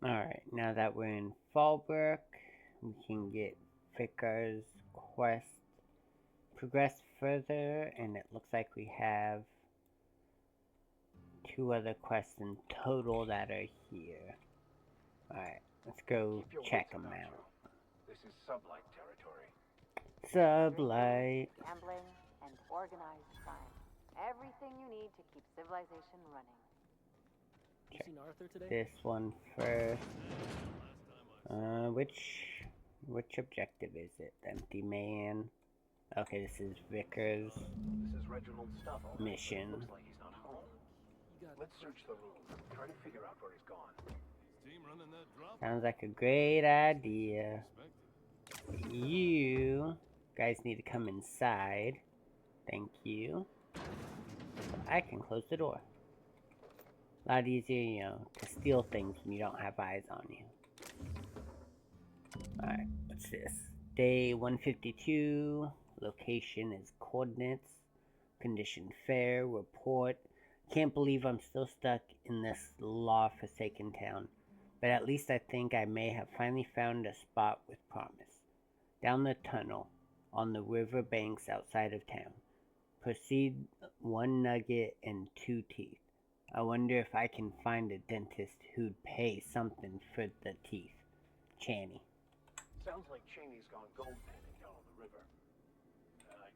Alright, now that we're in Fallbrook, we can get Vicar's quest progress further, and it looks like we have 2 other quests in total that are here. Alright, let's go check them out. This is sublight territory. Sublight. Gambling and organized crime. Everything you need to keep civilization running. You seen Arthur today? This one first. Which objective is it? Empty man. Okay, this is Vickers' This is Reginald's stuff. mission. Looks like he's not home. Let's search the room. Try to figure out where he's gone. Sounds like a great idea. You guys need to come inside. Thank you. So I can close the door. A lot easier, you know, to steal things when you don't have eyes on you. Alright, what's this? Day 152. Location is coordinates. Condition fair. Report. Can't believe I'm still stuck in this law-forsaken town. But at least I think I may have finally found a spot with promise. Down the tunnel, on the river banks outside of town. Proceed 1 nugget and 2 teeth. I wonder if I can find a dentist who'd pay something for the teeth. Channy. Sounds like Cheney's gone gold panning down on the river. I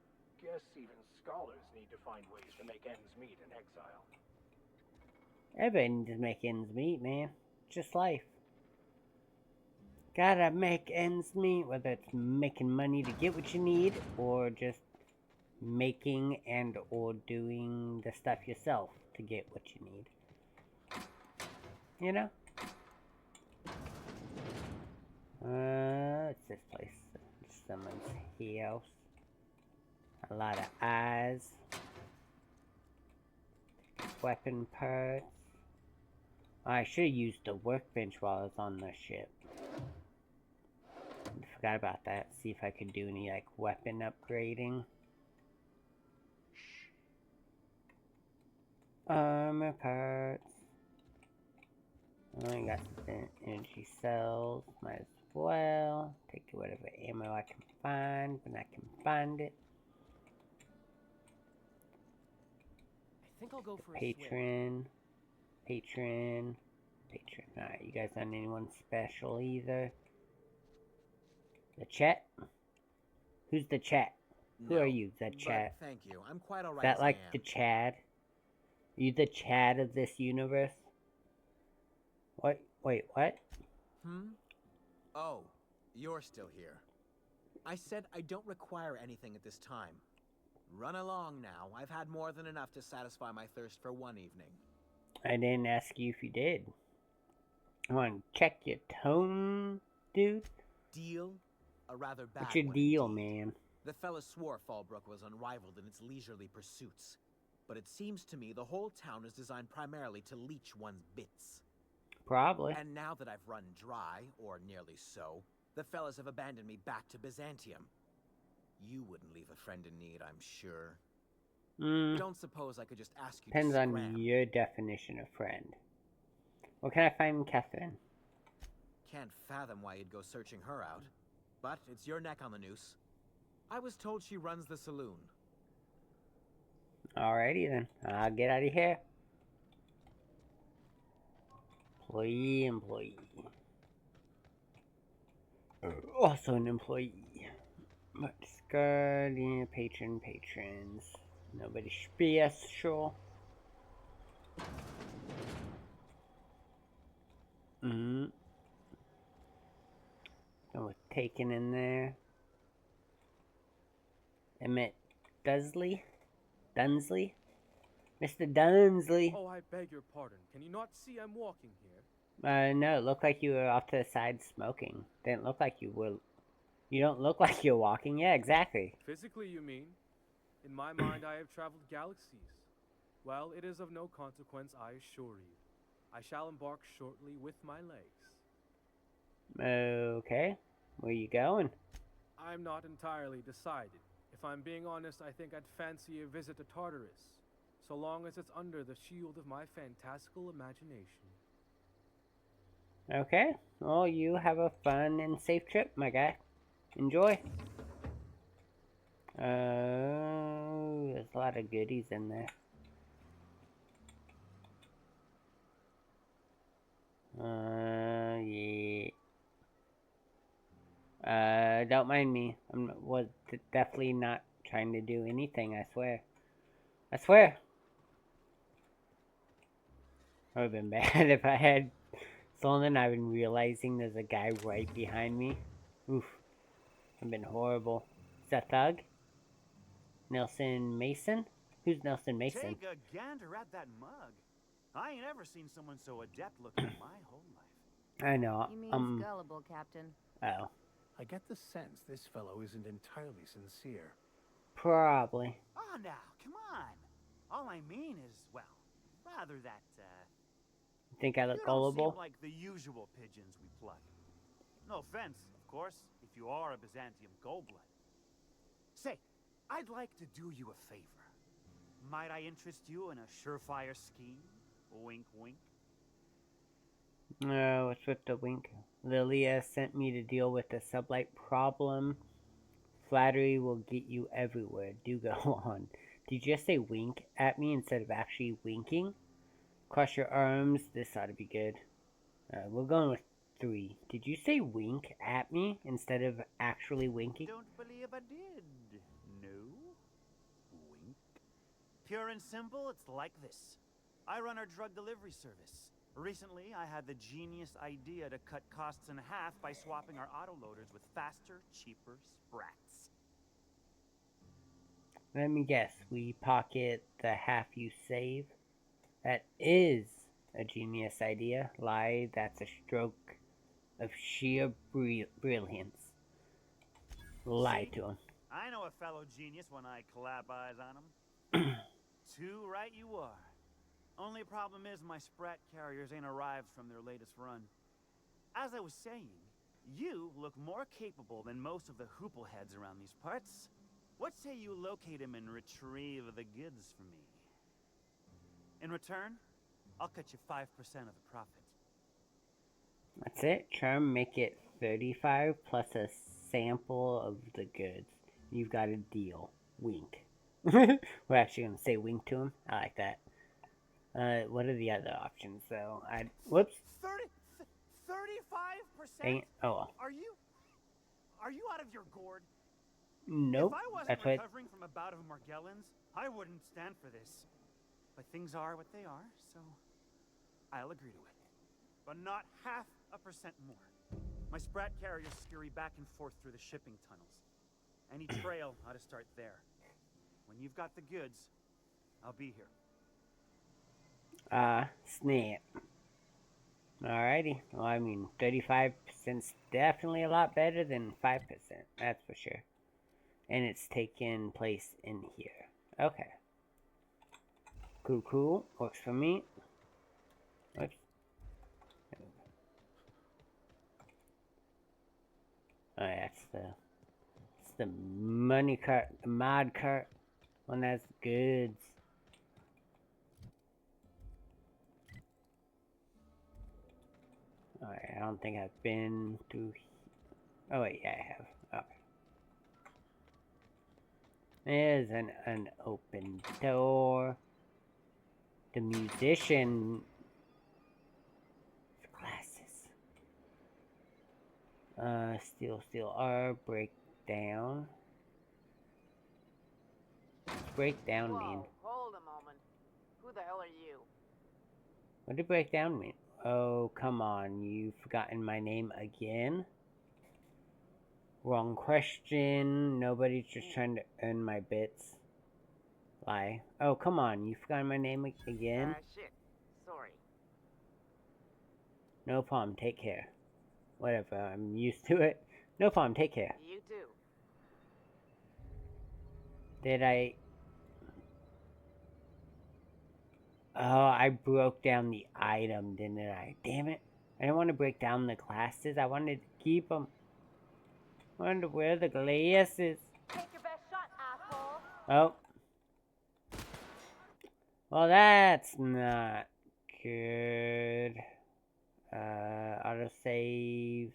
guess even scholars need to find ways to make ends meet in exile. Everybody needs to make ends meet, man. Just life. Gotta make ends meet, whether it's making money to get what you need, or just making and or doing the stuff yourself to get what you need. You know? What's this place? Someone's house. A lot of eyes. Weapon parts. I should have used the workbench while I was on the ship. Forgot about that. See if I could do any, like, weapon upgrading. Armor parts. I got some energy cells. Might as well take whatever ammo I can find when I can find it. I think I'll go for Patron. Patron. Patron. Alright, you guys aren't anyone special either. The chat? Who's the chat? Who are you? That chat? Thank you. I'm quite alright. Is that like the Chad? Are you the Chad of this universe? What? Wait, what? Oh, you're still here. I said I don't require anything at this time. Run along now. I've had more than enough to satisfy my thirst for one evening. I didn't ask you if you did. I want to check your tone, dude. Deal? A rather bad What's your one deal, indeed. man? The fella swore Fallbrook was unrivaled in its leisurely pursuits. But it seems to me the whole town is designed primarily to leech one's bits. Probably. And now that I've run dry, or nearly so, the fellas have abandoned me back to Byzantium. You wouldn't leave a friend in need, I'm sure. Don't suppose I could just ask you Depends to on scram. your definition of friend. Where can I find Catherine? Can't fathom why you'd go searching her out. But it's your neck on the noose. I was told she runs the saloon. Alrighty then. I'll get out of here. Employee. Also an employee. But discarding patrons. Nobody special. And we're taken in there. Emmett Dunsley? Mr. Dunsley? Oh, I beg your pardon. Can you not see I'm walking here? No, it looked like you were off to the side smoking. Didn't look like you were... You don't look like you're walking. Yeah, exactly. Physically, you mean? In my mind, I have traveled galaxies. Well, it is of no consequence, I assure you. I shall embark shortly with my legs. Okay. Where you going? I'm not entirely decided. If I'm being honest, I think I'd fancy a visit to Tartarus, so long as it's under the shield of my fantastical imagination. Okay. Well, you have a fun and safe trip, my guy. Enjoy. There's a lot of goodies in there. Yeah. Don't mind me. Was definitely not trying to do anything, I swear. I swear. It would have been bad if I had stolen. I've been realizing there's a guy right behind me. Oof. I've been horrible. Is that Thug? Nelson Mason? Who's Nelson Mason? Take a gander at that mug. I ain't ever seen someone so adept looking in my whole life. I know. You mean gullible, Captain? Oh. I get the sense this fellow isn't entirely sincere. Probably. Oh, now, come on. All I mean is, well, rather that, You think I look you don't gullible? seem like the usual pigeons we plug. No offense, of course, if you are a Byzantium gold-blood. Say, I'd like to do you a favor. Might I interest you in a surefire scheme? Wink, wink. No, what's with the wink? Lilia sent me to deal with the sublight problem. Flattery will get you everywhere. Do go on. Did you just say wink at me instead of actually winking? Cross your arms. This ought to be good. We're going with 3. Did you say wink at me instead of actually winking? Don't believe I did. No? Wink. Pure and simple, it's like this. I run our drug delivery service. Recently, I had the genius idea to cut costs in half by swapping our autoloaders with faster, cheaper sprats. Let me guess. We pocket the half you save? That is a genius idea. Lie, that's a stroke of sheer brilliance. Lie See? to him. I know a fellow genius when I clap eyes on him. Too right you are. Only problem is my sprat carriers ain't arrived from their latest run. As I was saying, you look more capable than most of the hoople heads around these parts. What say you locate him and retrieve the goods for me? In return, I'll cut you 5% of the profit. That's it. Charm, make it 35 plus a sample of the goods. You've got a deal. Wink. We're actually going to say wink to him. I like that. What are the other options, though? Whoops. 35%? Oh. Are you out of your gourd? Nope. If I wasn't That's recovering from a bout of Morgellons, I wouldn't stand for this. But things are what they are, so I'll agree to it. But not 0.5% more. My sprat carriers scurry back and forth through the shipping tunnels. Any trail ought to start there. When you've got the goods, I'll be here. Snap. Alrighty. Well, I mean, 35%'s definitely a lot better than 5%. That's for sure. And it's taking place in here. Okay. Cool. Works for me. Oops. Oh, yeah, it's the money cart, the mod cart. One that's goods. Alright, I don't think I've been through. Oh wait, yeah, I have. Okay. There's an open door. The musician glasses. Steal R, break down. What's break down mean? Hold a moment. Who the hell are you? What did break down mean? Oh, come on, you've forgotten my name again? Wrong question. Nobody's just trying to earn my bits. Lie. Oh, come on, you forgot my name again? Shit. Sorry. No problem, take care. Whatever, I'm used to it. No problem, take care. You too. Did I... Oh, I broke down the item, didn't I? Damn it. I didn't want to break down the glasses. I wanted to keep them. I wanted to wear the glasses. Take your best shot, asshole. Oh. Well, that's not good. Autosave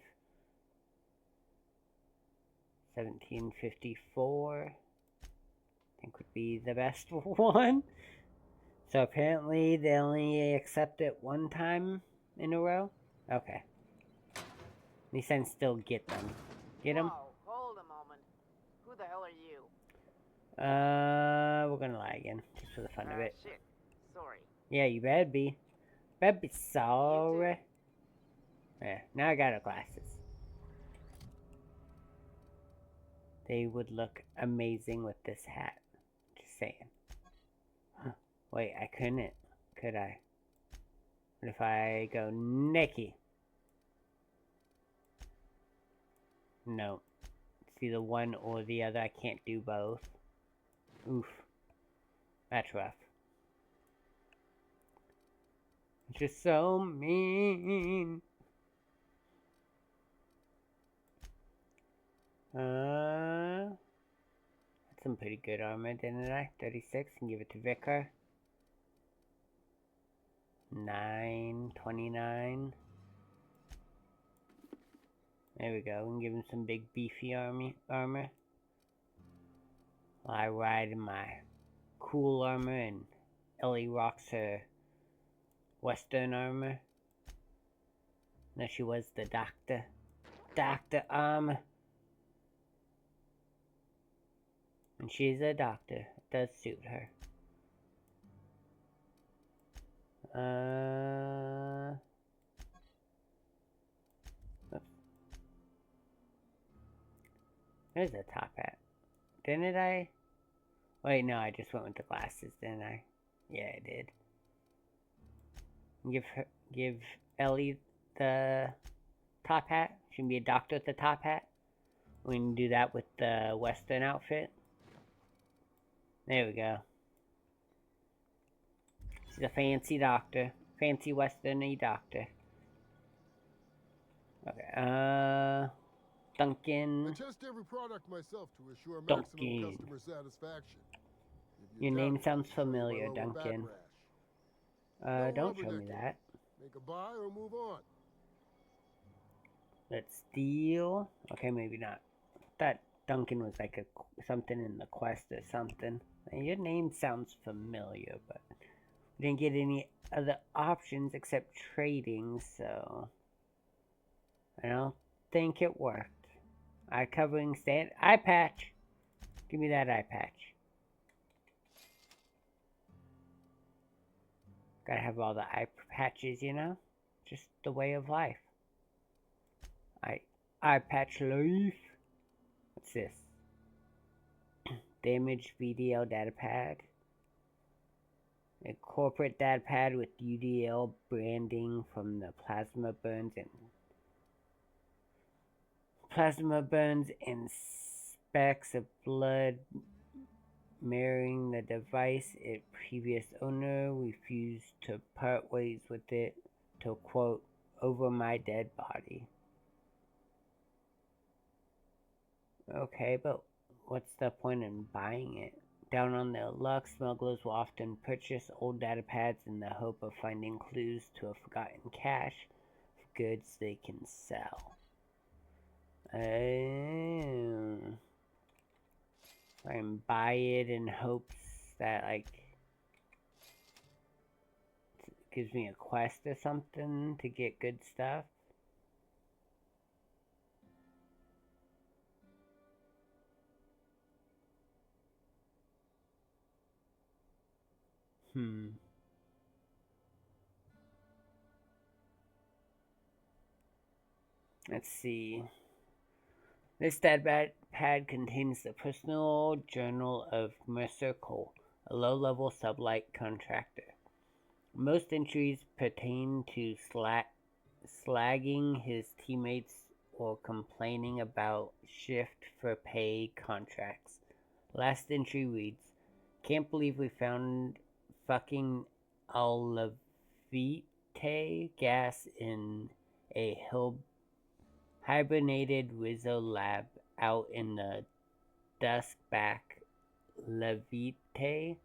1754. I think would be the best one. So apparently they only accept it one time in a row? Okay. At least I can still get them. Get them? Whoa, hold a moment. Who the hell are you? We're gonna lie again, just for the fun of it. Shit. Sorry. Yeah, you better be. Better be sorry. Yeah, now I got our glasses. They would look amazing with this hat. Just saying. Huh. Wait, I couldn't. Could I? What if I go Nikki? No. It's either one or the other. I can't do both. Oof. That's rough. It's just so mean. That's some pretty good armor, didn't I? 36, and give it to Vicar. 929. There we go. We can give him some big beefy armor. While I ride in my cool armor and Ellie rocks her Western armor. No, she was the doctor. Doctor armor. And she's a doctor. It does suit her. Oops. There's a top hat. Didn't I? Wait, no, I just went with the glasses, didn't I? Yeah, I did. Give Ellie the top hat. She can be a doctor with the top hat. We can do that with the Western outfit. There we go. She's a fancy doctor. Fancy Western-y doctor. Okay, Duncan. I test every product myself to assure maximum customer satisfaction. Your name sounds familiar, Duncan. Don't show me that. Make a buy or move on. Let's steal. Okay, maybe not. That Duncan was like something in the quest or something. Your name sounds familiar, but we didn't get any other options except trading, so I don't think it worked. Eye covering stand. Eye patch! Give me that eye patch. Gotta have all the eye patches, you know? Just the way of life. Eye patch life. What's this? Damaged VDL data pad. A corporate data pad with UDL branding from the plasma burns and specks of blood mirroring the device. Its previous owner refused to part ways with it to, quote, over my dead body. Okay, but what's the point in buying it? Down on their luck, smugglers will often purchase old data pads in the hope of finding clues to a forgotten cache of goods they can sell. I can buy it in hopes that, like, it gives me a quest or something to get good stuff. Let's see. This data pad contains the personal journal of Mercer Cole, a low-level sublight contractor. Most entries pertain to slagging his teammates or complaining about shift for pay contracts. Last entry reads, "Can't believe we found fucking Alevite gas in a hibernated Rizzo lab out in the dusk back Levite,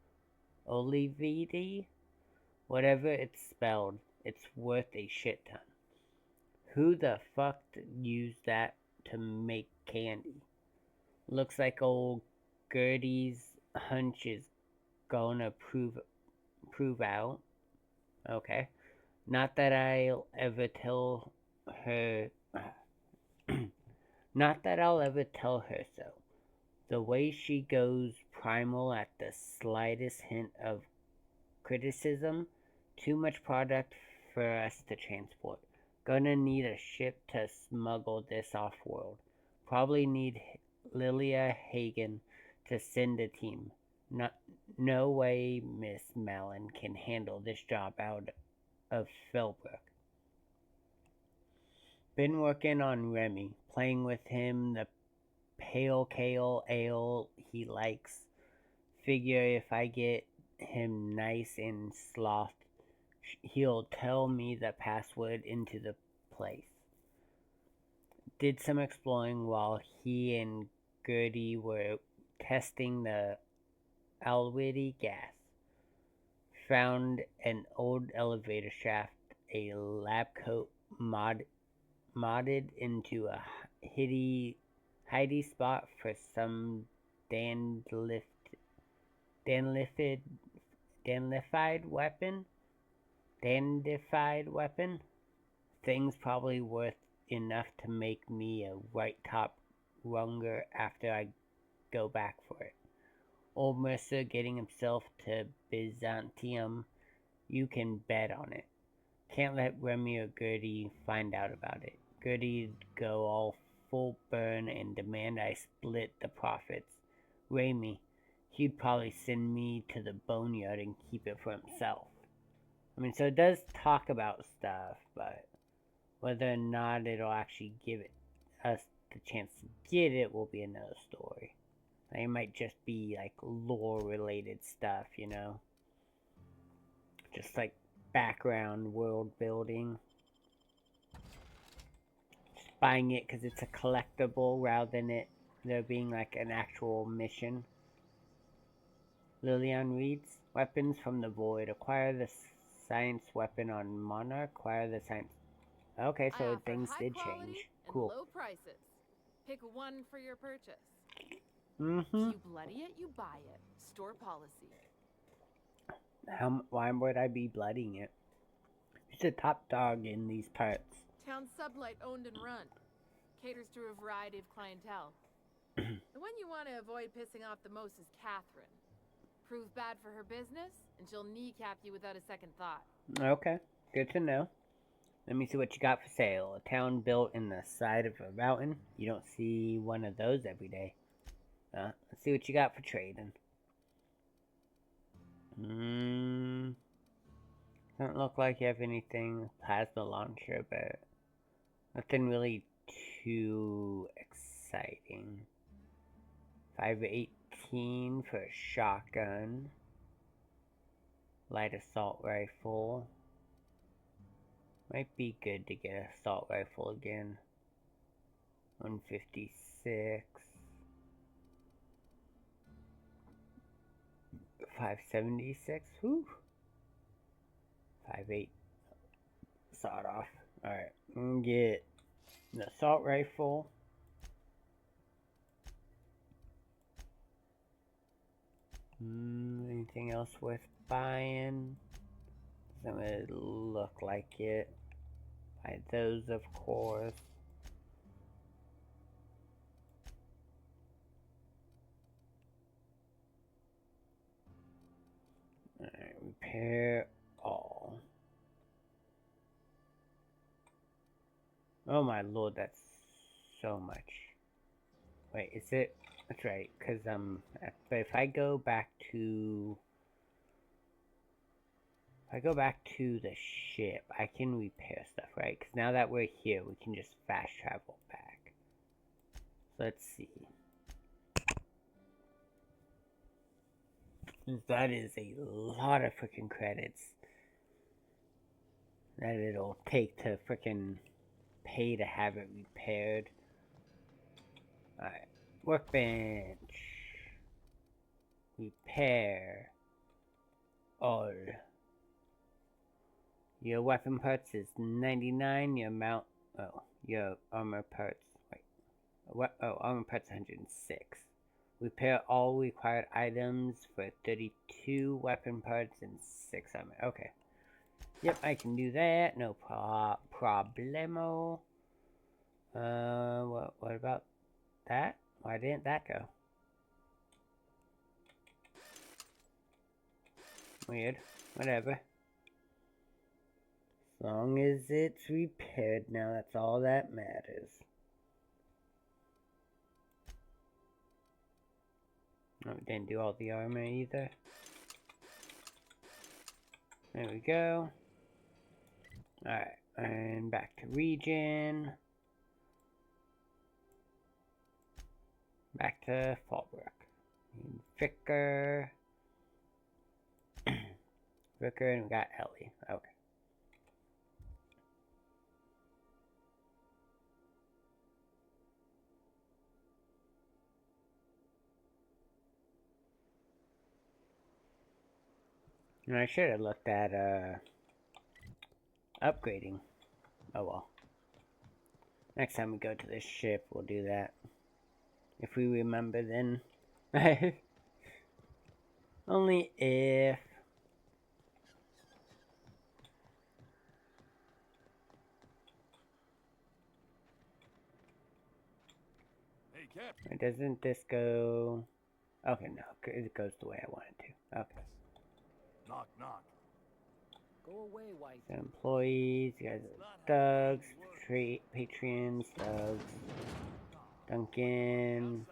Olivide, whatever it's spelled, it's worth a shit ton." Who the fuck used that to make candy? Looks like old Gertie's hunch is gonna prove out. Okay. Not that I'll ever tell her. Not that I'll ever tell her so. The way she goes primal at the slightest hint of criticism, too much product for us to transport. Gonna need a ship to smuggle this off-world. Probably need Lilia Hagen to send a team. No way Miss Malin can handle this job out of Fellbrook. Been working on Remy, playing with him the pale kale ale he likes. Figure if I get him nice and slothed, he'll tell me the password into the place. Did some exploring while he and Gertie were testing the Alwitty gas. Found an old elevator shaft, a lab coat modded into a hidey spot for some danlified weapon. Dandified weapon. Thing's probably worth enough to make me a right top runger after I go back for it. Old Mercer getting himself to Byzantium, you can bet on it. Can't let Remy or Gertie find out about it. Gertie'd go all full burn and demand I split the profits. Remy, he'd probably send me to the boneyard and keep it for himself. I mean, so it does talk about stuff, but whether or not it'll actually give us the chance to get it will be another story. It might just be like lore-related stuff, you know? Just like background world building. Just buying it because it's a collectible rather than it there being like an actual mission. Lillian reads, weapons from the void. Acquire the science weapon on Monarch. Acquire the science... Okay, so things did change. Cool. Low prices. Pick one for your purchase. Mm-hmm. You bloody it, you buy it. Store policy. Why would I be bloodying it? It's a top dog in these parts. Town sublight owned and run. Caters to a variety of clientele. The one you want to avoid pissing off the most is Catherine. Prove bad for her business, and she'll kneecap you without a second thought. Okay, good to know. Let me see what you got for sale. A town built in the side of a mountain. You don't see one of those every day. Let's see what you got for trading. Doesn't look like you have anything. Plasma launcher, but nothing really too exciting. 518 for a shotgun. Light assault rifle. Might be good to get an assault rifle again. 156. 576. Whew. 58. Sawed off. Alright. I'm gonna get the assault rifle. Anything else worth buying? Doesn't really look like it. Buy those, of course. Alright, repair all. Oh my lord, that's so much. Wait, is it? That's right, because, but if I go back to... If I go back to the ship, I can repair stuff, right? Because now that we're here, we can just fast travel back. So let's see. That is a lot of freaking credits that it'll take to freaking pay to have it repaired. Alright. Workbench. Repair. All. Your weapon parts is 99. Your mount Oh, your armor parts. Wait. What? Oh, armor parts 106. Repair all required items for 32 weapon parts and 6 armor. Okay. Yep, I can do that. No problemo. What about that? Why didn't that go? Weird. Whatever. As long as it's repaired now, that's all that matters. Oh, we didn't do all the armor either. There we go. Alright, and back to region. Back to Fallbrook. Vicar. Vicar, and we got Ellie. Okay. And I should have looked at upgrading. Oh well. Next time we go to this ship, we'll do that. If we remember then. Only if. Hey, Cap. Doesn't this go... Okay, no. It goes the way I want it to. Okay. Knock, knock. Go away, wife. So employees, you guys are thugs, patrons, thugs, Duncan,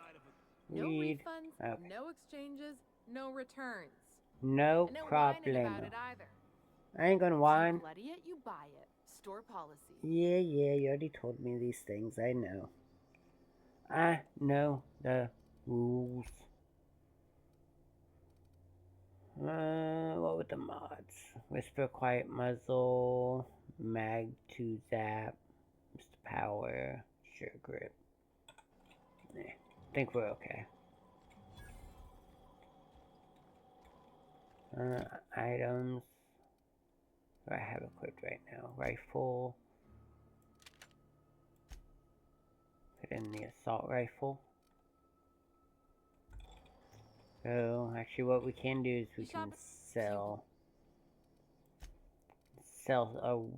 No Reed. refunds, Okay. no exchanges, no returns. No And no whining problem. about it either. I ain't gonna whine. You bloody it, you buy it. Store policy. Yeah, you already told me these things. I know. I know the rules. What with the mods? Whisper, Quiet Muzzle, Mag to Zap, Mr. Power, Sure Grip. I think we're okay. Items. What do I have equipped right now? Rifle. Put in the assault rifle. So, actually what we can do is we can sell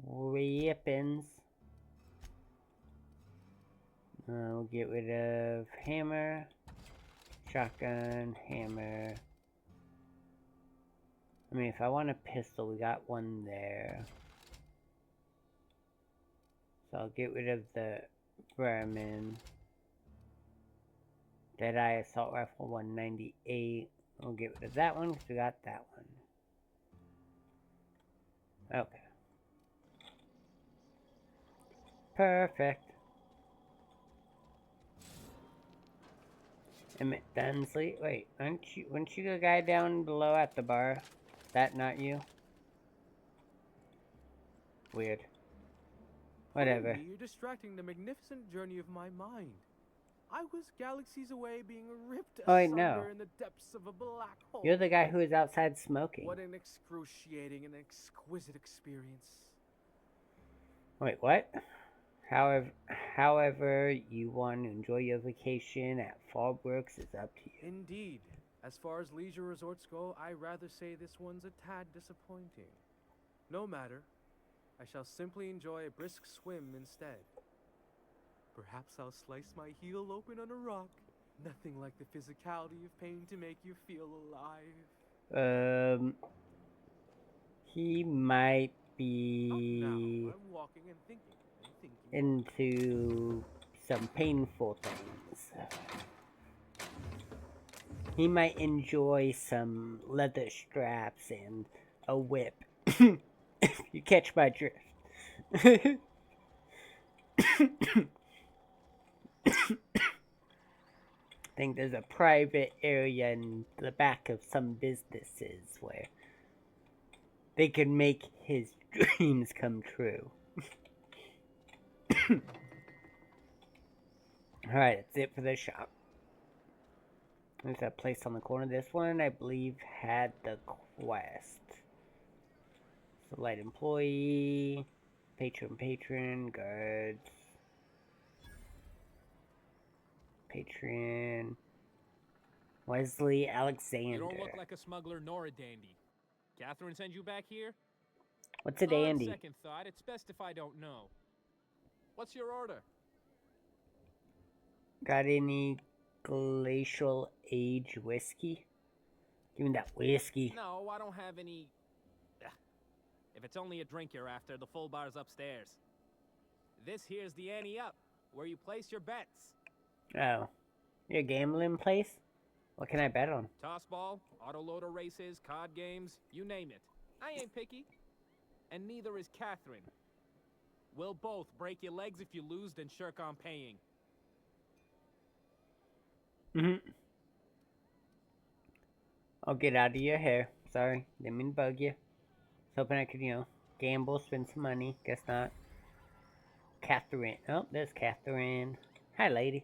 weapons. We'll get rid of hammer, shotgun, hammer. I mean, if I want a pistol, we got one there. So I'll get rid of the vermin. Deadeye assault rifle 198. We'll get rid of that one because we got that one. Okay. Perfect. Emmett Dunsley. Wait, weren't you the guy down below at the bar? That not you? Weird. Whatever. You're distracting the magnificent journey of my mind. I was galaxies away being ripped Oh, I asunder know. in the depths of a black hole. You're the guy who was outside smoking. What an excruciating and exquisite experience. Wait, what? However you want to enjoy your vacation at Fallbrooks is up to you. Indeed. As far as leisure resorts go, I rather say this one's a tad disappointing. No matter. I shall simply enjoy a brisk swim instead. Perhaps I'll slice my heel open on a rock. Nothing like the physicality of pain to make you feel alive. He might Up be now, I'm walking and thinking. into some painful things. He might enjoy some leather straps and a whip. You catch my drift. I think there's a private area in the back of some businesses where they can make his dreams come true. Alright, that's it for the shop. There's that place on the corner. This one, I believe, had the quest. So, light employee, patron, guards. Patreon. Wesley Alexander. You don't look like a smuggler nor a dandy. Catherine sent you back here? What's a dandy? On second thought, it's best if I don't know. What's your order? Got any glacial age whiskey? Give me that whiskey. No, I don't have any... If it's only a drink you're after, the full bar's upstairs. This here's the ante up, where you place your bets. Oh. Your gambling place? What can I bet on? Tossball, autoloader races, card games, you name it. I ain't picky. And neither is Catherine. We'll both break your legs if you lose, then shirk on paying. I'll get out of your hair. Sorry, didn't mean to bug you. Was hoping I could, gamble, spend some money. Guess not. Catherine. Oh, there's Catherine. Hi, lady.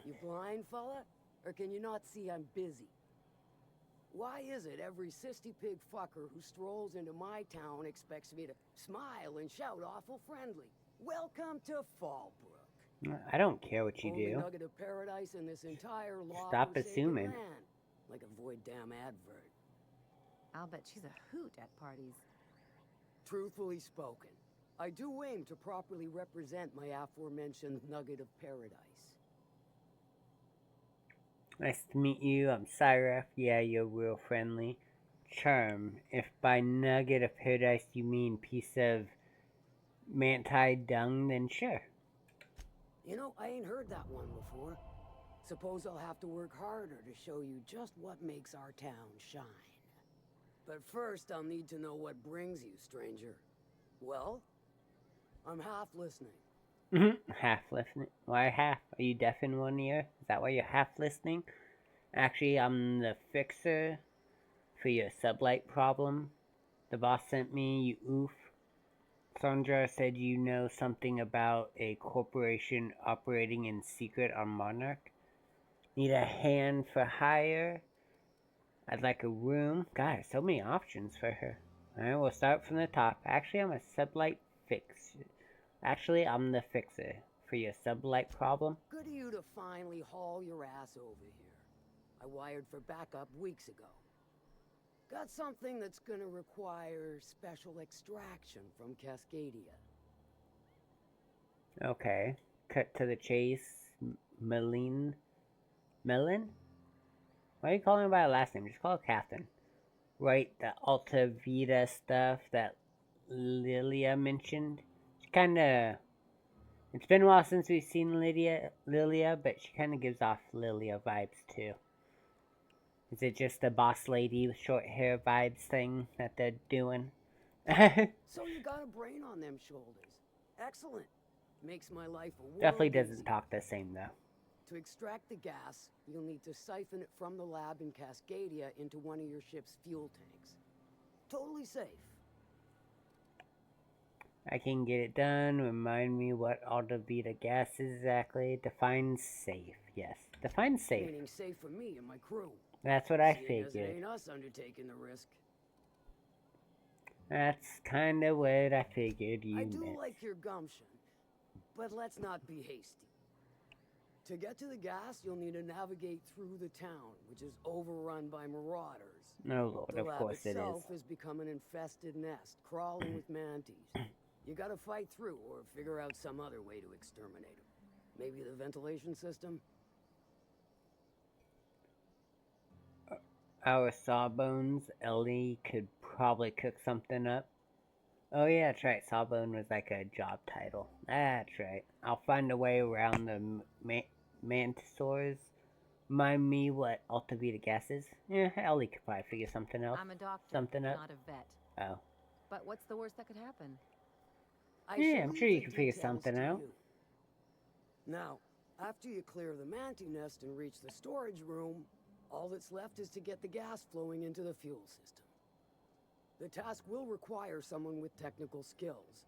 You blind, fella? Or can you not see I'm busy? Why is it every sissy pig fucker who strolls into my town expects me to smile and shout awful friendly? Welcome to Fallbrook. I don't care what you Only do. nugget of paradise in this entire law Stop assuming. land, like a void damn advert. I'll bet she's a hoot at parties. Truthfully spoken, I do aim to properly represent my aforementioned nugget of paradise. Nice to meet you. I'm Cyraf. Yeah, you're real friendly. Charm. If by nugget of paradise you mean piece of manti dung, then sure. You know, I ain't heard that one before. Suppose I'll have to work harder to show you just what makes our town shine. But first, I'll need to know what brings you, stranger. Well, I'm half listening. Half listening? Why half? Are you deaf in one ear? Is that why you're half listening? Actually, I'm the fixer for your sublight problem. The boss sent me, you oof. Sandra said you know something about a corporation operating in secret on Monarch. Need a hand for hire? I'd like a room. God, so many options for her. Alright, we'll start from the top. Actually, I'm a sublight fixer. Actually, I'm the fixer for your sublight problem. Good of you to finally haul your ass over here. I wired for backup weeks ago. Got something that's gonna require special extraction from Cascadia. Okay. Cut to the chase. Melin? Why are you calling her by her last name? Just call her Catherine. Right, the Alta Vita stuff that Lilia mentioned. She kinda... It's been a while since we've seen Lilia, but she kinda gives off Lilia vibes too. Is it just the boss lady with short hair vibes thing that they're doing? So you got a brain on them shoulders. Excellent. Makes my life a world Definitely doesn't easier. talk the same though. To extract the gas, you'll need to siphon it from the lab in Cascadia into one of your ship's fuel tanks. Totally safe. I can get it done. Remind me what Alta Vita gas is exactly. Define safe. Yes. Define safe. Meaning safe for me and my crew. That's what I Seeing as it figured. ain't us undertaking the risk. That's kind of what I figured you I do meant. like your gumption, but let's not be hasty. To get to the gas, you'll need to navigate through the town, which is overrun by marauders. No, Lord, The of lab course it itself is. has become an infested nest, crawling with mantis. You gotta fight through or figure out some other way to exterminate them. Maybe the ventilation system? Our Sawbones, Ellie could probably cook something up. Oh yeah, that's right, Sawbone was like a job title. That's right. I'll find a way around the Mantisaurs. Remind me what Alta Vita gas is? Yeah, Ellie could probably figure something else. I'm a doctor, Something up. not a vet. Oh. But what's the worst that could happen? Yeah, I'm sure you can figure something out. Now, after you clear the manti nest and reach the storage room, all that's left is to get the gas flowing into the fuel system. The task will require someone with technical skills.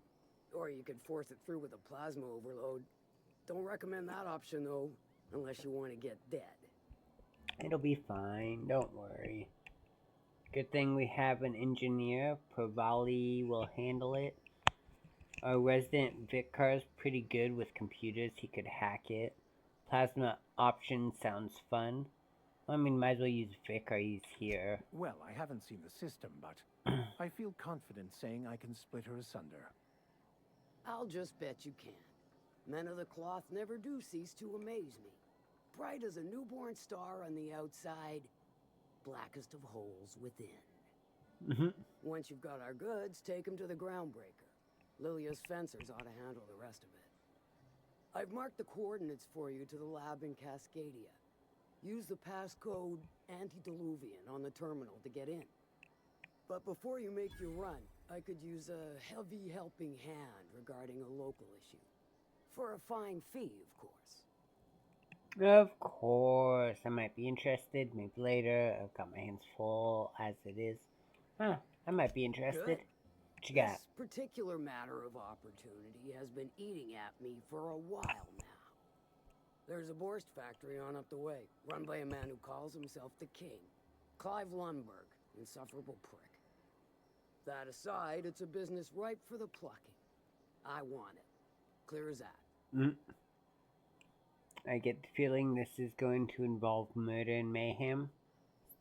Or you could force it through with a plasma overload. Don't recommend that option, though, unless you want to get dead. It'll be fine, don't worry. Good thing we have an engineer. Pravali will handle it. Our resident Vicar's pretty good with computers. He could hack it. Plasma option sounds fun. I mean, might as well use Vicar. He's here. Well, I haven't seen the system, but I feel confident saying I can split her asunder. I'll just bet you can. Men of the cloth never do cease to amaze me. Bright as a newborn star on the outside, blackest of holes within. Once you've got our goods, take them to the groundbreaker. Lilia's fencers ought to handle the rest of it. I've marked the coordinates for you to the lab in Cascadia. Use the passcode Antediluvian on the terminal to get in. But before you make your run, I could use a heavy helping hand regarding a local issue. For a fine fee, of course. Of course. I might be interested. Maybe later. I've got my hands full as it is. Huh. I might be interested. Good. What you got? This particular matter of opportunity has been eating at me for a while now. There's a Borst factory on up the way, run by a man who calls himself the King. Clive Lundberg, insufferable prick. That aside, it's a business ripe for the plucking. I want it. Clear as that. I get the feeling this is going to involve murder and mayhem.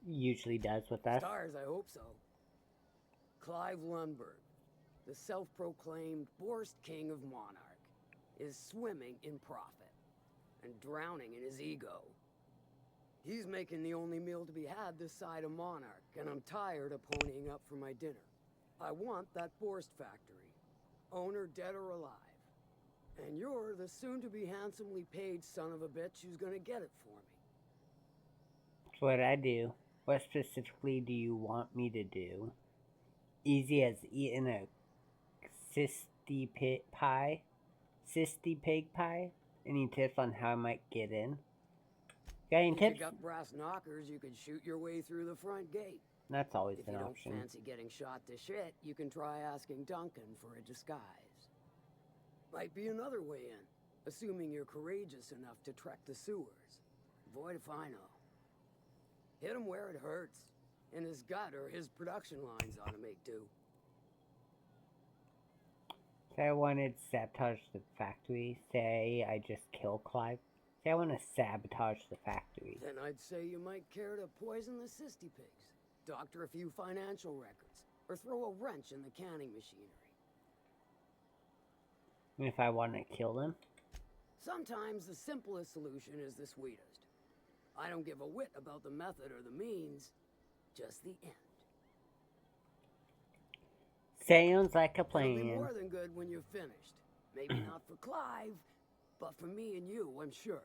Usually does with us. Stars, I hope so. Clive Lundberg, the self-proclaimed Borst King of Monarch, is swimming in profit and drowning in his ego. He's making the only meal to be had this side of Monarch, and I'm tired of ponying up for my dinner. I want that Borst factory, owner dead or alive. And you're the soon-to-be handsomely paid son of a bitch who's gonna get it for me. That's what I do. What specifically do you want me to do? Easy as eating a cysty pig pie? Cysty pig pie? Any tips on how I might get in? Got any If tips? you got brass knockers, you could shoot your way through the front gate. That's always If an you option. don't fancy getting shot to shit, you can try asking Duncan for a disguise. Might be another way in, assuming you're courageous enough to trek the sewers. Void if I know. Hit him where it hurts. In his gut, or his production lines ought to make do. Say I wanted to sabotage the factory. Say I just kill Clive. Say I want to sabotage the factory. Then I'd say you might care to poison the cysty pigs, doctor a few financial records, or throw a wrench in the canning machinery. And if I want to kill them? Sometimes the simplest solution is the sweetest. I don't give a whit about the method or the means, just the end. Sounds like a It'll be plan. more than good when you're finished. Maybe not for Clive, but for me and you, I'm sure.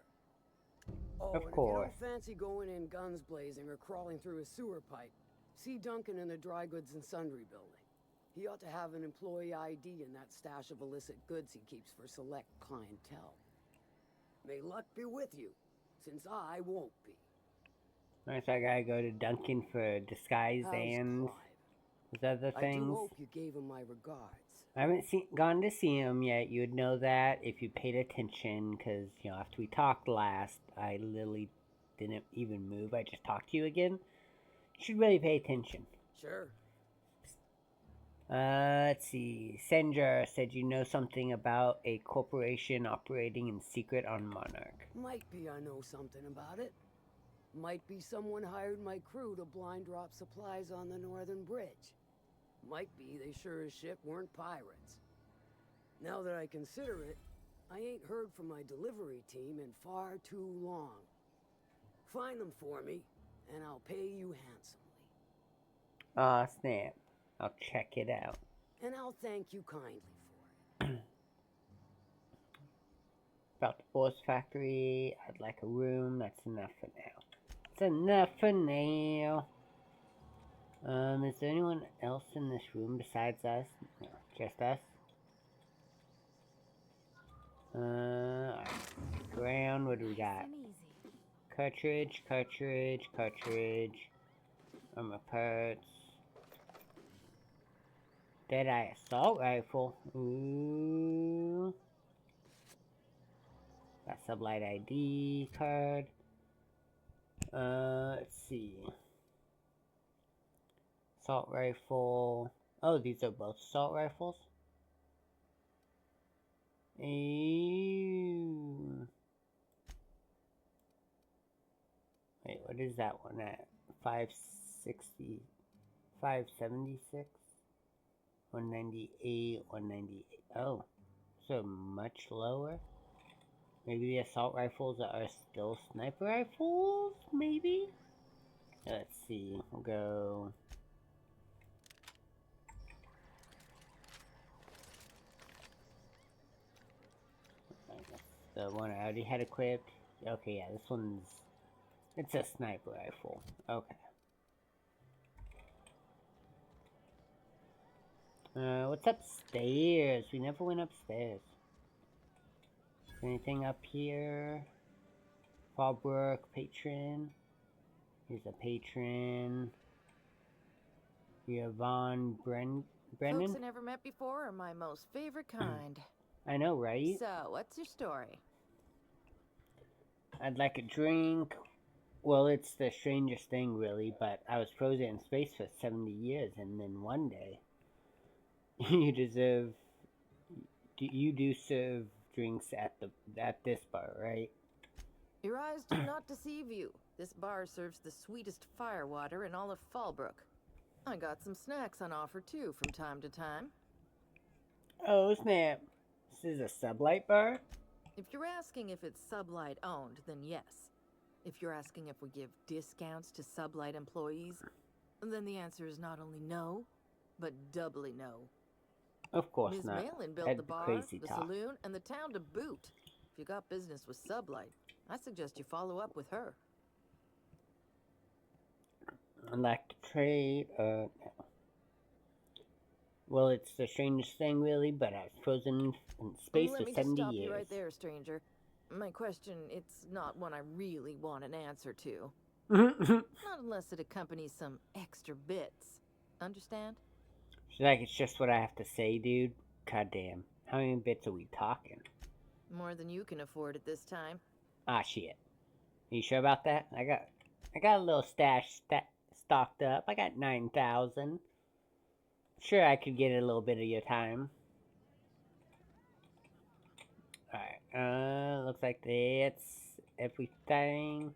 Oh, Of and course. if you don't fancy going in guns blazing or crawling through a sewer pipe, see Duncan in the dry goods and sundry building. He ought to have an employee ID in that stash of illicit goods he keeps for select clientele. May luck be with you, since I won't be. Nice, I gotta go to Duncan for disguise How's and Clive? those other I things. do hope you gave him my regards. I haven't gone to see him yet. You would know that if you paid attention, because, you know, after we talked last, I literally didn't even move. I just talked to you again. You should really pay attention. Sure. Let's see. Sendra said you know something about a corporation operating in secret on Monarch. Might be I know something about it. Might be someone hired my crew to blind drop supplies on the northern bridge. Might be they sure as shit weren't pirates. Now that I consider it, I ain't heard from my delivery team in far too long. Find them for me, and I'll pay you handsomely. Aw, snap. I'll check it out. And I'll thank you kindly for it. About the Force Factory, I'd like a room. That's enough for now. That's enough for now. Is there anyone else in this room besides us? No, just us. Alright. Ground, what do we got? Cartridge, cartridge, cartridge. Armor parts. Deadeye assault rifle. Ooh. Got sublight ID card. Let's see. Assault rifle. Oh, these are both assault rifles. Ew. is that one at? 560, 576, 198, 198. Oh, so much lower. Maybe the assault rifles are still sniper rifles, maybe? Let's see, we'll go... The one I already had equipped. Okay, yeah, this one's... It's a sniper rifle. Okay. What's upstairs? We never went upstairs. Is there anything up here? Fallbrook, patron. Here's a patron. Yvonne Brennan. Folks I never met before are my most favorite kind. I know, right? So, what's your story? I'd like a drink. Well, it's the strangest thing, really, but I was frozen in space for 70 years, and then one day, you do serve drinks at this bar, right? Your eyes do not deceive you. This bar serves the sweetest firewater in all of Fallbrook. I got some snacks on offer, too, from time to time. Oh, snap. This is a sublight bar? If you're asking if it's Sublight owned, then yes. If you're asking if we give discounts to Sublight employees, then the answer is not only no, but doubly no. Of course Ms. not. Malin built That'd the be bar, crazy the talk. saloon, and the town to boot. If you got business with Sublight, I suggest you follow up with her. I'd like to trade, no. Well, it's the strangest thing, really, but I was frozen in space for 70 Let me just stop years. you right there, stranger. My question, it's not one I really want an answer to. Not unless it accompanies some extra bits. Understand? She's like, it's just what I have to say, dude. God damn. How many bits are we talking? More than you can afford at this time. Ah, shit. You sure about that? I got a little stash stocked up. I got 9,000. Sure, I could get a little bit of your time. Alright, looks like that's everything.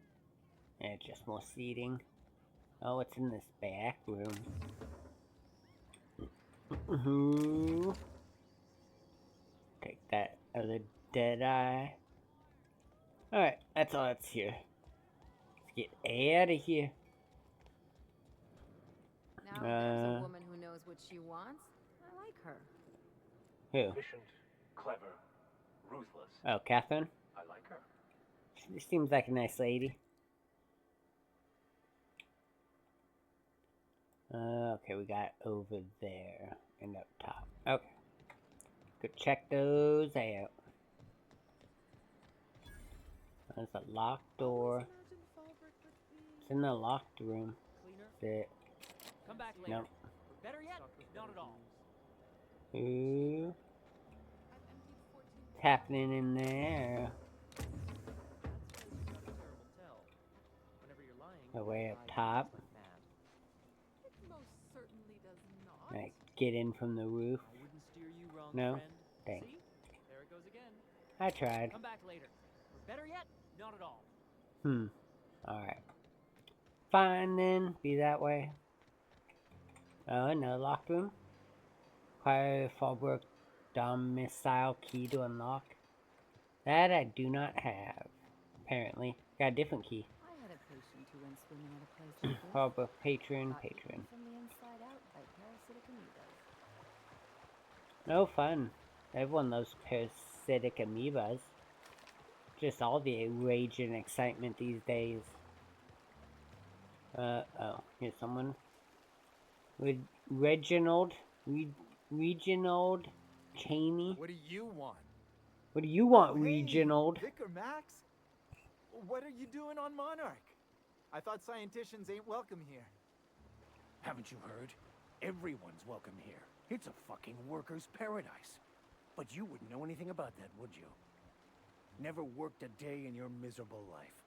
And just more seating. Oh, what's in this back room? Take that other dead eye. Alright, that's all that's here. Let's get out of here. Now there's a woman who knows what she wants. I like her. Who? Efficient, clever, ruthless. Oh, Catherine? I like her. She seems like a nice lady. Okay, we got over there and up top. Okay. Go check those out. There's a locked door. It's in the locked room. That's it. Come back later. Nope. Better yet, not at all. Ooh. What's happening in there? Oh, way up top. It most certainly does not. Like, get in from the roof. I wouldn't steer you wrong, No? friend. Dang. See? There it goes again. I tried. Come back later. Or better yet, not at all. Alright. Fine then. Be that way. Oh, another locked room. Acquire Fallbrook domicile key to unlock. That I do not have. Apparently. Got a different key. I had a patient who went swimming at a place like this. Fallbrook patron. Got eaten from the inside out by parasitic amoebas. No fun. Everyone loves parasitic amoebas. Just all the rage and excitement these days. Oh, here's someone. Reginald Cheney. What do you want? What do you want, Hey, Reginald? Vicar Max? What are you doing on Monarch? I thought scienticians ain't welcome here. Haven't you heard? Everyone's welcome here. It's a fucking worker's paradise. But you wouldn't know anything about that, would you? Never worked a day in your miserable life.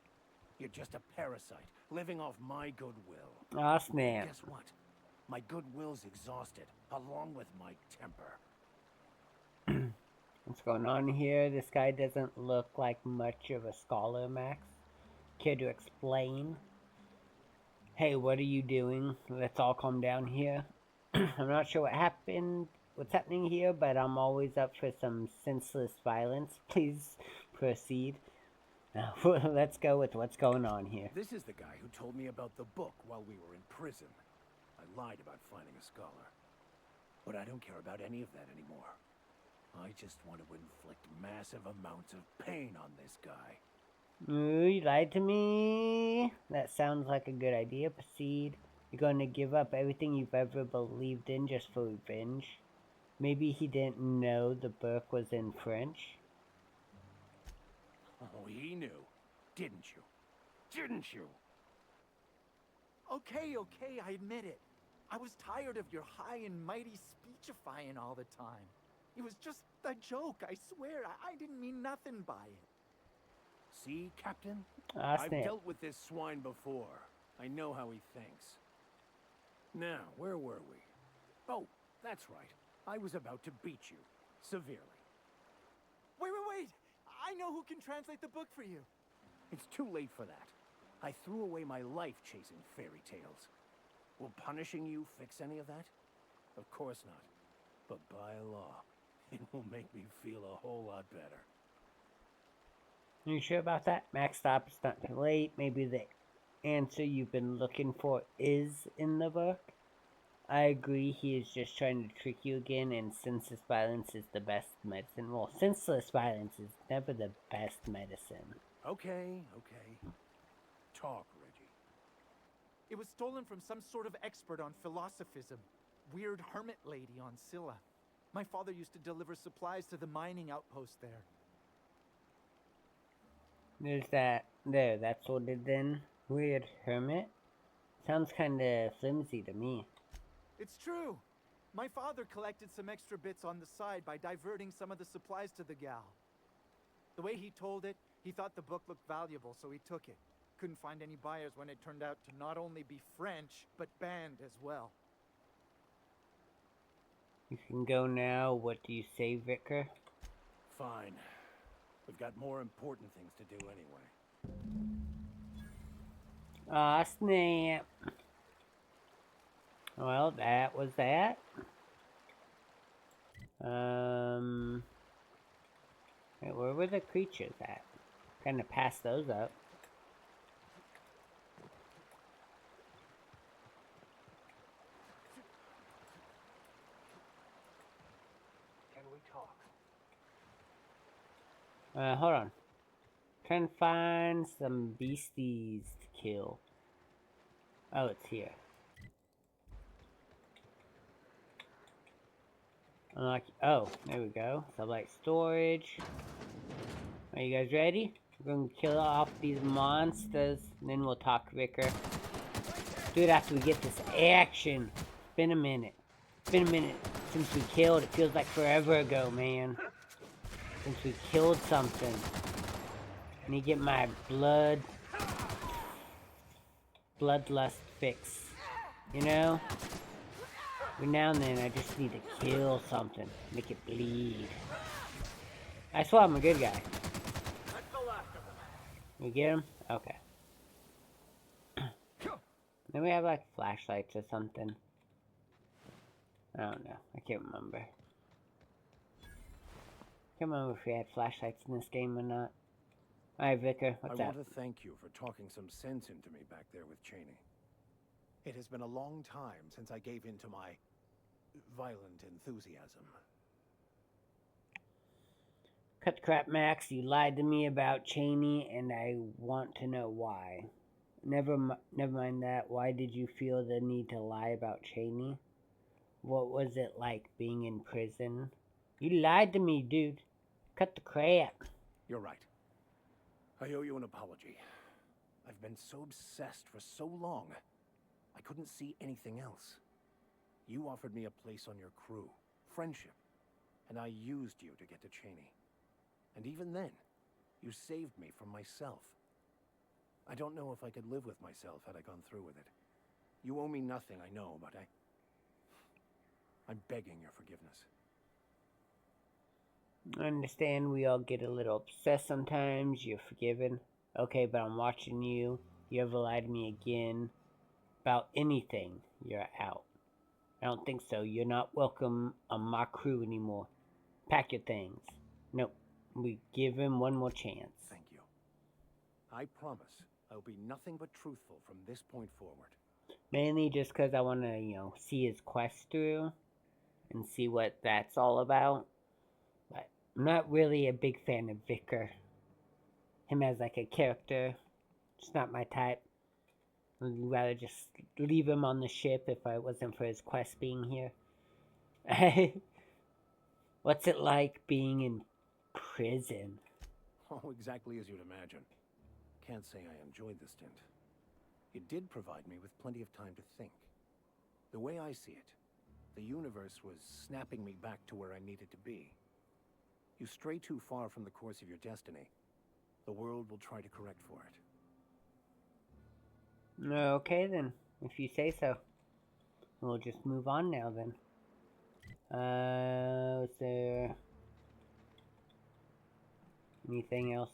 You're just a parasite, living off my goodwill. Aw, snap. Guess what? My goodwill's exhausted, along with my temper. What's going on here? This guy doesn't look like much of a scholar, Max. Care to explain? Hey, what are you doing? Let's all calm down here. I'm not sure what's happening here, but I'm always up for some senseless violence. Please proceed. Now, let's go with what's going on here. This is the guy who told me about the book while we were in prison. I lied about finding a scholar. But I don't care about any of that anymore. I just want to inflict massive amounts of pain on this guy. Ooh, you lied to me. That sounds like a good idea. Proceed. You're going to give up everything you've ever believed in just for revenge? Maybe he didn't know the book was in French? Oh, he knew. Didn't you? Didn't you? Okay, I admit it. I was tired of your high and mighty speechifying all the time. It was just a joke, I swear. I didn't mean nothing by it. See, Captain? I've dealt with this swine before. I know how he thinks. Now, where were we? Oh, that's right. I was about to beat you. Severely. Wait! I know who can translate the book for you. It's too late for that. I threw away my life chasing fairy tales. Will punishing you fix any of that? Of course not. But by law, it will make me feel a whole lot better. Are you sure about that? Max, stop. It's not too late. Maybe the answer you've been looking for is in the book? I agree, he is just trying to trick you again, and senseless violence is the best medicine. Well, senseless violence is never the best medicine. Okay. Talk, Reggie. It was stolen from some sort of expert on philosophism. Weird hermit lady on Scylla. My father used to deliver supplies to the mining outpost there. There's that. There, that's what it then. Weird hermit? Sounds kinda flimsy to me. It's true. My father collected some extra bits on the side by diverting some of the supplies to the gal. The way he told it, he thought the book looked valuable, so he took it. Couldn't find any buyers when it turned out to not only be French, but banned as well. You can go now. What do you say, Vicar? Fine. We've got more important things to do anyway. Aw, snap. Well, that was that. Wait, where were the creatures at? Kinda passed those up. Can we talk? Hold on. Trying to find some beasties to kill. Oh, it's here. Unlock. Oh, there we go. Sublight storage. Are you guys ready? We're gonna kill off these monsters, and then we'll talk, Vicar. Do it after we get this action. It's been a minute. It's been a minute since we killed. It feels like forever ago, man. Since we killed something. I need to get my bloodlust fix. You know? Every now and then I just need to kill something. Make it bleed. I swear I'm a good guy. We get him? Okay. Then we have like flashlights or something. I don't know. I can't remember. I can't remember if we had flashlights in this game or not. Alright, Vicar, what's up? I want to thank you for talking some sense into me back there with Cheney. It has been a long time since I gave in to my violent enthusiasm. Cut the crap, Max. You lied to me about Cheney, and I want to know why. Never mind that. Why did you feel the need to lie about Cheney? What was it like being in prison? You lied to me, dude. Cut the crap. You're right. I owe you an apology. I've been so obsessed for so long, I couldn't see anything else. You offered me a place on your crew, friendship, and I used you to get to Cheney. And even then, you saved me from myself. I don't know if I could live with myself had I gone through with it. You owe me nothing, I know, but I'm begging your forgiveness. I understand we all get a little obsessed sometimes. You're forgiven. Okay, but I'm watching you. You ever lie to me again, about anything, you're out. I don't think so. You're not welcome on my crew anymore. Pack your things. Nope. We give him one more chance. Thank you. I promise I'll be nothing but truthful from this point forward. Mainly just because I want to, see his quest through and see what that's all about. But I'm not really a big fan of Vicar. Him as like a character, it's not my type. I'd rather just leave him on the ship if it wasn't for his quest being here. What's it like being in prison? Oh, exactly as you'd imagine. Can't say I enjoyed the stint. It did provide me with plenty of time to think. The way I see it, the universe was snapping me back to where I needed to be. You stray too far from the course of your destiny, the world will try to correct for it. Okay then, if you say so. We'll just move on now then. Was there anything else,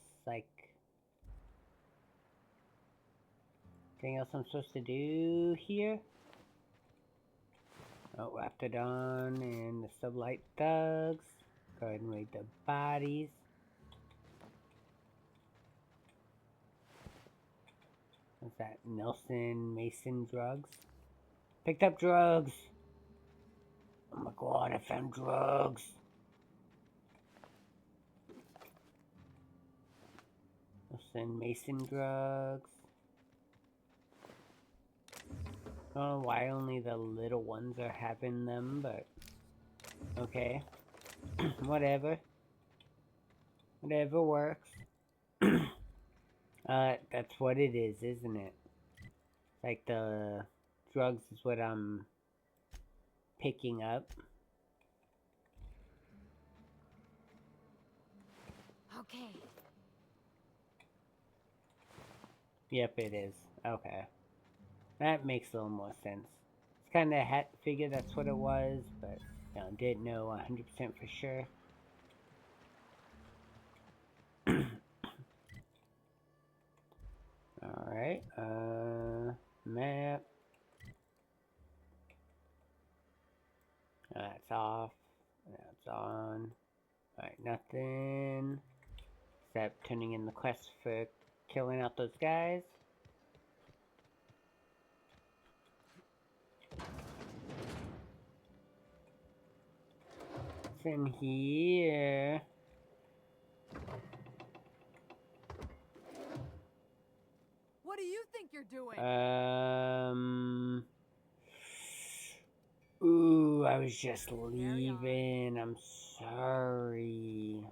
anything else I'm supposed to do here? Oh, Raptidon and the Sublight Thugs. Go ahead and raid the bodies. What's that? Nelson Mason drugs? Picked up drugs! Oh my god, I found drugs! Nelson Mason drugs. I don't know why only the little ones are having them, but okay. Whatever. Whatever works. That's what it is, isn't it? Like the drugs is what I'm picking up. Okay. Yep, it is. Okay. That makes a little more sense. It's kind of figured that's what it was, but didn't know 100% for sure. Alright, map. That's off. That's on. Alright, nothing. Except turning in the quest for killing out those guys. What's in here? What do you think you're doing? Ooh, I was just leaving. I'm sorry.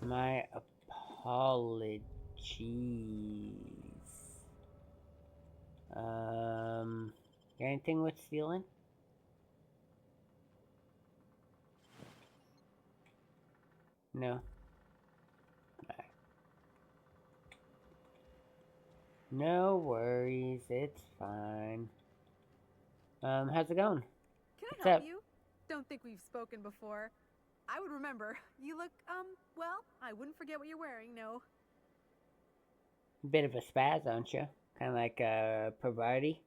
My apologies. Got anything with stealing? No. No worries, it's fine. How's it going? Can What's I help up? you? Don't think we've spoken before. I would remember. You look, well, I wouldn't forget what you're wearing, no. Bit of a spaz, aren't you? Kind of like a perverty.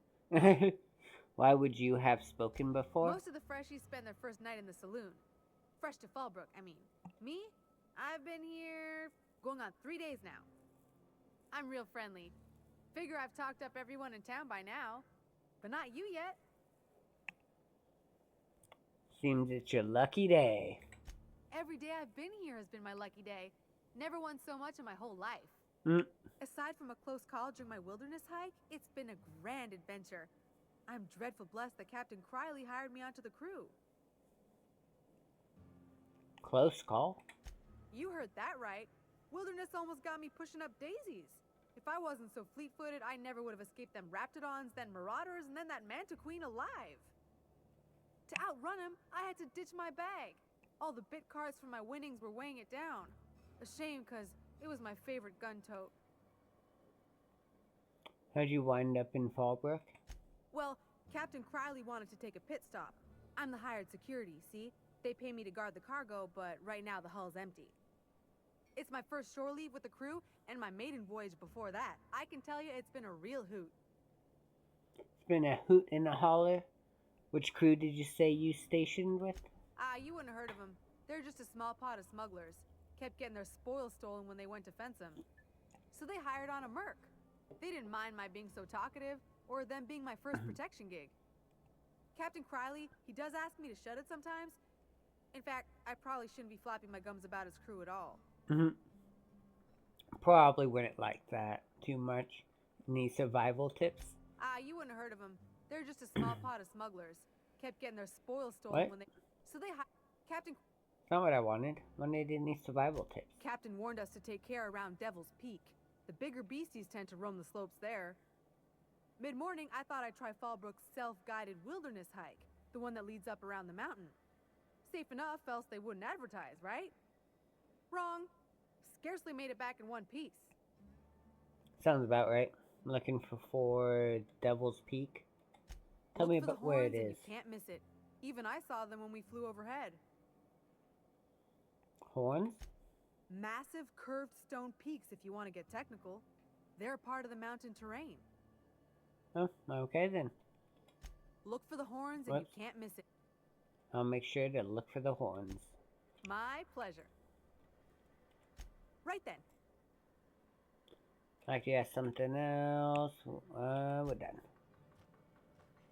Why would you have spoken before? Most of the freshies spend their first night in the saloon. Fresh to Fallbrook, I mean. Me? I've been here going on 3 days now. I'm real friendly. Figure I've talked up everyone in town by now. But not you yet. Seems it's your lucky day. Every day I've been here has been my lucky day. Never won so much in my whole life. Aside from a close call during my wilderness hike, it's been a grand adventure. I'm dreadful blessed that Captain Criley hired me onto the crew. Close call. You heard that right. Wilderness almost got me pushing up daisies. If I wasn't so fleet-footed, I never would have escaped them Raptidons, then Marauders, and then that Manta Queen alive. To outrun him, I had to ditch my bag. All the bit cards from my winnings were weighing it down. A shame, because it was my favorite gun tote. How'd you wind up in Fallbrook? Well, Captain Criley wanted to take a pit stop. I'm the hired security, see? They pay me to guard the cargo, but right now the hull's empty. It's my first shore leave with the crew, and my maiden voyage before that. I can tell you it's been a real hoot. It's been a hoot and a holler. Which crew did you say you stationed with? You wouldn't have heard of them. They're just a small pot of smugglers. Kept getting their spoils stolen when they went to fence them. So they hired on a merc. They didn't mind my being so talkative, or them being my first protection gig. Captain Criley, he does ask me to shut it sometimes. In fact, I probably shouldn't be flapping my gums about his crew at all. Probably wouldn't like that too much. Any survival tips? You wouldn't have heard of them. They're just a small pot of smugglers. Kept getting their spoils stolen when they... So they Captain... That's not what I wanted. I wanted any survival tips. Captain warned us to take care around Devil's Peak. The bigger beasties tend to roam the slopes there. Mid-morning, I thought I'd try Fallbrook's self-guided wilderness hike. The one that leads up around the mountain. Safe enough, else they wouldn't advertise, right? Wrong. Scarcely made it back in one piece. Sounds about right. I'm looking for Devil's Peak. Tell me about where it is. You can't miss it. Even I saw them when we flew overhead. Horns? Massive curved stone peaks, if you want to get technical. They're part of the mountain terrain. Oh, okay then. Look for the horns and you can't miss it. I'll make sure to look for the horns. My pleasure. Right then. Like you have something else. We're done.